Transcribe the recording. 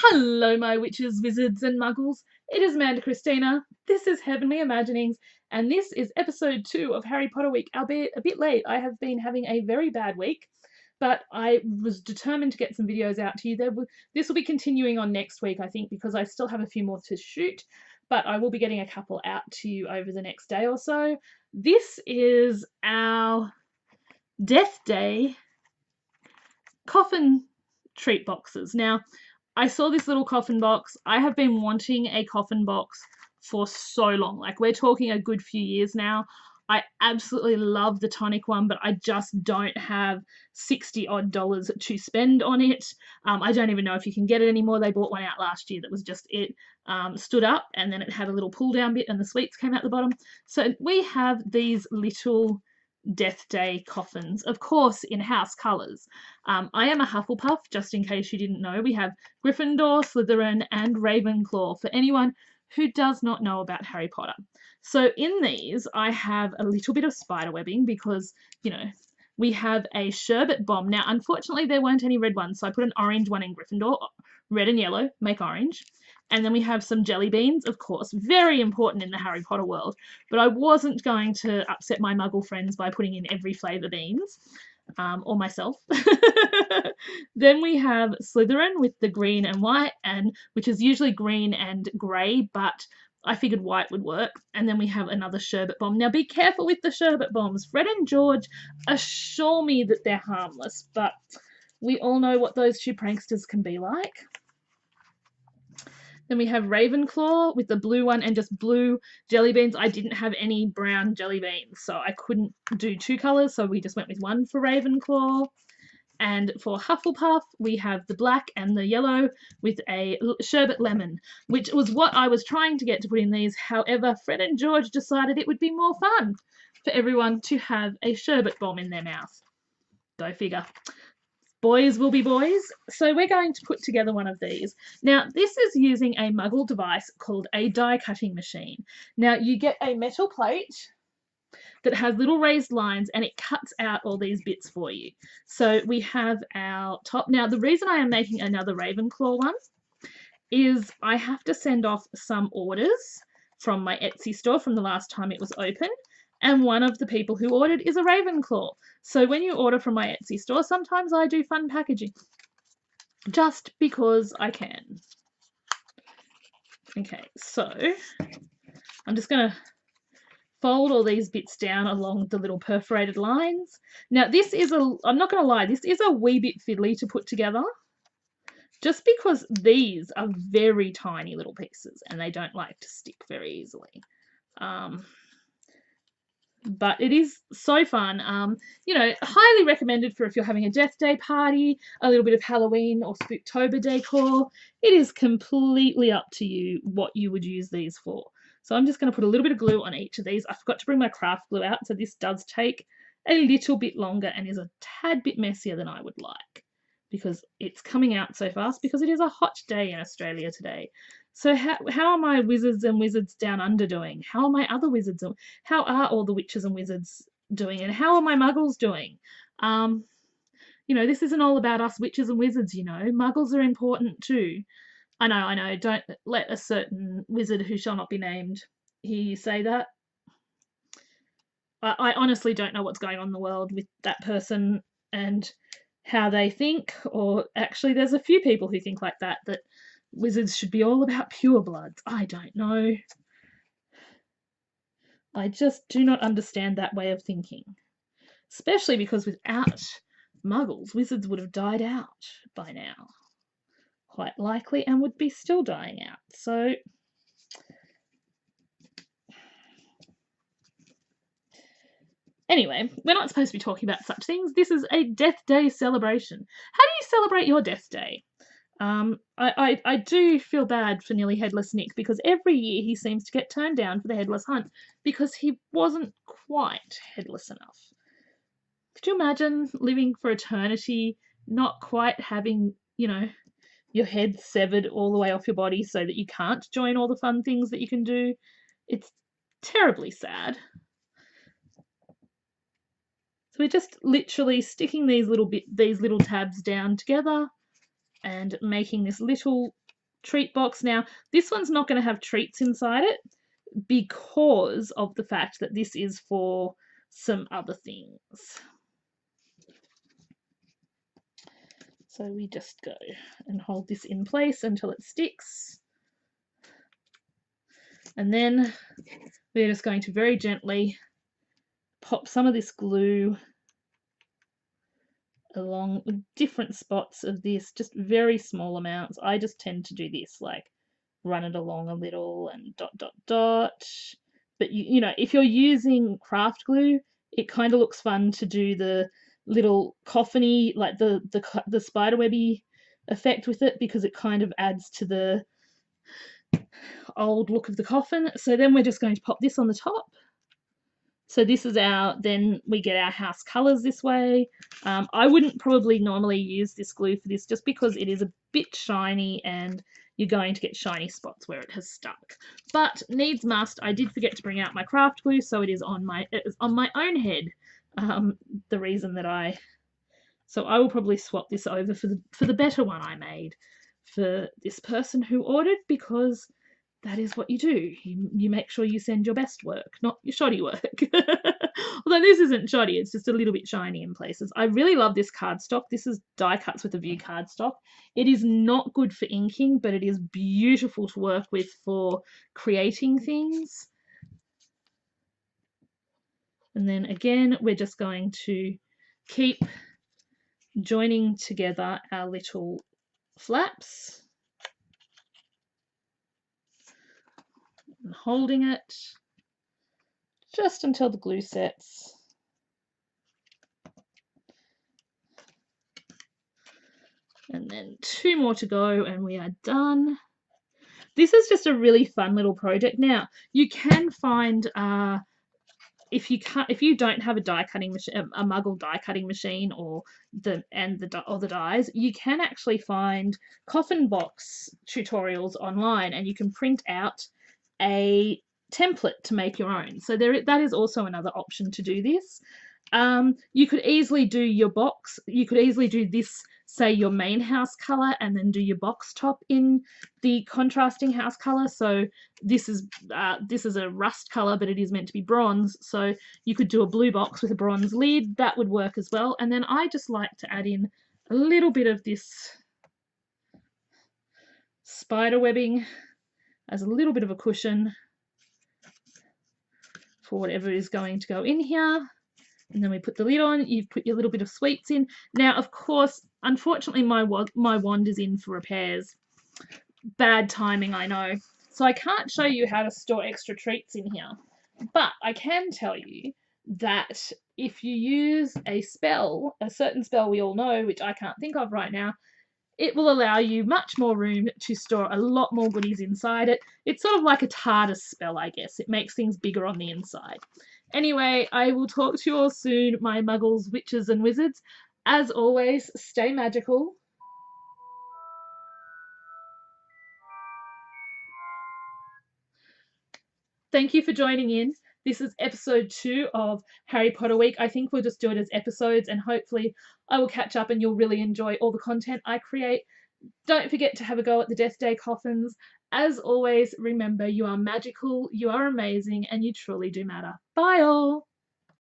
Hello, my witches, wizards, and muggles. It is Amanda Christina. This is Heavenly Imaginings, and this is episode 2 of Harry Potter Week, albeit a bit late. I have been having a very bad week, but I was determined to get some videos out to you. This will be continuing on next week, I think, because I still have a few more to shoot, but I will be getting a couple out to you over the next day or so. This is our Death Day coffin treat boxes. Now, I saw this little coffin box. I have been wanting a coffin box for so long. Like, we're talking a good few years now. I absolutely love the tonic one, but I just don't have 60 odd dollars to spend on it. I don't even know if you can get it anymore. They bought one out last year that was just it stood up, and then it had a little pull down bit and the sweets came out the bottom. So we have these little Death Day coffins, of course, in house colours. I am a Hufflepuff, just in case you didn't know. We have Gryffindor, Slytherin, and Ravenclaw for anyone who does not know about Harry Potter. So in these, I have a little bit of spider webbing because, we have a sherbet bomb. Now, unfortunately, there weren't any red ones, so I put an orange one in Gryffindor. Red and yellow make orange. And then we have some jelly beans, of course, very important in the Harry Potter world. But I wasn't going to upset my muggle friends by putting in every flavour beans, or myself. Then we have Slytherin with the green and white, which is usually green and grey, but I figured white would work. And then we have another sherbet bomb. Now be careful with the sherbet bombs. Fred and George assure me that they're harmless, but we all know what those two pranksters can be like. Then we have Ravenclaw with the blue one and just blue jelly beans. I didn't have any brown jelly beans, so I couldn't do two colours, so we just went with one for Ravenclaw. And for Hufflepuff, we have the black and the yellow with a sherbet lemon, which was what I was trying to get to put in these. However, Fred and George decided it would be more fun for everyone to have a sherbet bomb in their mouth. Go figure. Boys will be boys. So we're going to put together one of these. Now, this is using a muggle device called a die cutting machine. Now, you get a metal plate that has little raised lines and it cuts out all these bits for you. So we have our top. Now, the reason I am making another Ravenclaw one is I have to send off some orders from my Etsy store from the last time it was open. And one of the people who ordered is a Ravenclaw. So when you order from my Etsy store, sometimes I do fun packaging. Just because I can. Okay, so I'm just going to fold all these bits down along the little perforated lines. Now this is I'm not going to lie, this is a wee bit fiddly to put together. Just because these are very tiny little pieces and they don't like to stick very easily. But it is so fun. Highly recommended for if you're having a Death Day party, a little bit of Halloween or Spooktober decor. It is completely up to you what you would use these for. So I'm just going to put a little bit of glue on each of these. I forgot to bring my craft glue out, so this does take a little bit longer and is a tad bit messier than I would like because it's coming out so fast because it is a hot day in Australia today. So how are my wizards and wizards down under doing? How are my other wizards? How are all the witches and wizards doing? And how are my muggles doing? This isn't all about us witches and wizards, Muggles are important too. I know. Don't let a certain wizard who shall not be named hear you say that. I honestly don't know what's going on in the world with that person and how they think, or actually there's a few people who think like that wizards should be all about pure bloods. I don't know. I just do not understand that way of thinking. Especially because without muggles, wizards would have died out by now. Quite likely, and would be still dying out. So anyway, we're not supposed to be talking about such things. This is a Death Day celebration. How do you celebrate your Death Day? I do feel bad for Nearly Headless Nick because every year he seems to get turned down for the Headless Hunt because he wasn't quite headless enough. Could you imagine living for eternity, not quite having, your head severed all the way off your body so that you can't join all the fun things that you can do? It's terribly sad. So we're just literally sticking these little tabs down together and making this little treat box. Now, this one's not going to have treats inside it because of the fact that this is for some other things. So we just go and hold this in place until it sticks. And then we're just going to very gently pop some of this glue along different spots of this, just very small amounts. I just tend to do this, like run it along a little and dot, dot, dot. But you know, if you're using craft glue, it kind of looks fun to do the little coffin-y, like the spiderwebby effect with it, because it kind of adds to the old look of the coffin. So then we're just going to pop this on the top. So this is then we get our house colours this way. I wouldn't probably normally use this glue for this just because it is a bit shiny and you're going to get shiny spots where it has stuck. But needs must, I did forget to bring out my craft glue, so it is on my own head. The reason that so I will probably swap this over for the better one I made for this person who ordered, because that is what you do. You make sure you send your best work, not your shoddy work. Although this isn't shoddy, it's just a little bit shiny in places. I really love this cardstock. This is Die Cuts with a View cardstock. It is not good for inking, but it is beautiful to work with for creating things. And then again, we're just going to keep joining together our little flaps and holding it just until the glue sets. And then 2 more to go and we are done. This is just a really fun little project. Now, you can find if you don't have a die cutting machine, a Muggle die cutting machine, or the dies, you can actually find coffin box tutorials online, and you can print out a template to make your own. So that is also another option to do this. You could easily do your box. You could easily do this, say your main house color, and then do your box top in the contrasting house color. So this is a rust color, but it is meant to be bronze. So you could do a blue box with a bronze lid. That would work as well. And then I just like to add in a little bit of this spider webbing as a little bit of a cushion for whatever is going to go in here. And then we put the lid on. You've put your little bit of sweets in. Now, of course, unfortunately, my wand is in for repairs. Bad timing, I know. So I can't show you how to store extra treats in here. But I can tell you that if you use a certain spell we all know, which I can't think of right now, it will allow you much more room to store a lot more goodies inside it. It's sort of like a TARDIS spell, I guess. It makes things bigger on the inside. Anyway, I will talk to you all soon, my muggles, witches, and wizards. As always, stay magical. Thank you for joining in. This is episode 2 of Harry Potter Week. I think we'll just do it as episodes, and hopefully I will catch up and you'll really enjoy all the content I create. Don't forget to have a go at the Death Day coffins. As always, remember, you are magical, you are amazing, and you truly do matter. Bye all!